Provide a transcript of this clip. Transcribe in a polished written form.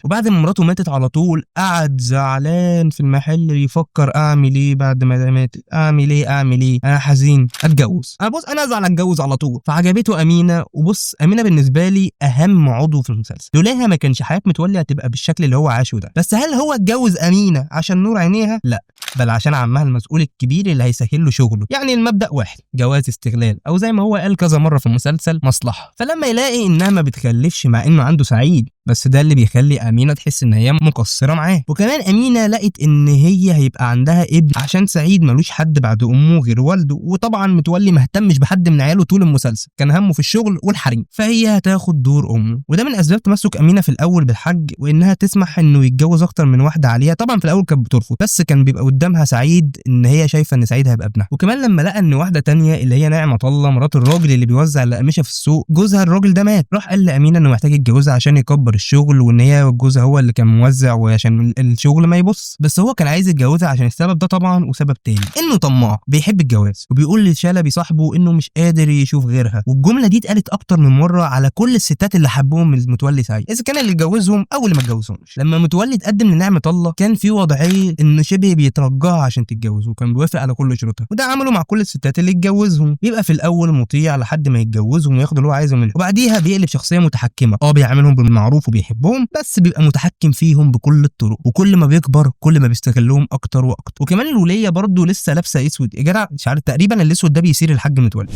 وبعد ما مراته ماتت على طول قعد زعلان في المحل يفكر اعمل ايه بعد ما ماتت، اعمل ايه انا حزين، اتجوز. انا ازعل اتجوز على طول. فعجبته امينه. وبص امينه بالنسبه لي اهم عضو في المسلسل، لولاها ما كانش حياه متولي هتبقى بالشكل اللي هو عاشه ده. بس هل هو اتجوز امينه عشان نور عينيها؟ لا، بل عشان عمها المسؤول الكبير اللي هيسهل له شغله. يعني المبدأ واحد، جواز استغلال، او زي ما هو قال كذا مره في المسلسل، مصلحه. فلما يلاقي انها ما بتخلفش مع انه عنده سعيد، بس ده اللي بيخلي امينه تحس ان هي مقصره معاه. وكمان امينه لقت ان هي هيبقى عندها ابن عشان سعيد ملوش حد بعد امه غير والده. وطبعا متولي ما اهتمش بحد من عياله طول المسلسل، كان همه في الشغل والحريم. فهي هتاخد دور امه. وده من اسباب تمسك امينه في الاول بالحج، وانها تسمح انه يتجوز اكتر من واحده عليها. طبعا في الاول كانت بترفض، بس كان بيبقى قدامها سعيد ان هي شايفه ان سعيد هيبقى ابنها. وكمان لما لقى ان واحده تانية اللي هي نعمه الله مرات الراجل اللي بيوزع الاقمشه في السوق، جوزها الراجل ده مات، راح قال لامينه انه محتاج يتجوزها عشان يكبر الشغل، وان هي جوزها هو اللي كان موزع وعشان الشغل ما يبص. بس هو كان عايز يتجوزها عشان السبب ده طبعا، وسبب تاني انه طماع بيحب الجواز، وبيقول لشلبي صاحبه انه مش قادر يشوف غيرها. والجمله دي اتقالت اكتر من مره على كل الستات اللي حبهم من متولي سعيد، اذا كان اللي اتجوزهم او اللي ما اتجوزهمش. لما متولي اتقدم لنعمه الله كان في وضعيه انه شبه بيترجاها عشان تتجوزه، وكان بيوافق على كل شروطها. وده عمله مع كل الستات اللي اتجوزهم، بيبقى في الاول مطيع لحد ما يتجوزهم وياخد اللي هو عايزه منهم، وبعديها بيقلب شخصيه متحكمه. بيعاملهم بالمعروف وبيحبهم، بس بيبقى متحكم فيهم بكل الطرق. وكل ما بيكبر كل ما بيستغلهم اكتر واكتر. وكمان الوليه برضه لسه لابسه اسود، يا جدع مش عارف تقريبا الاسود ده بيصير الحاج متولي.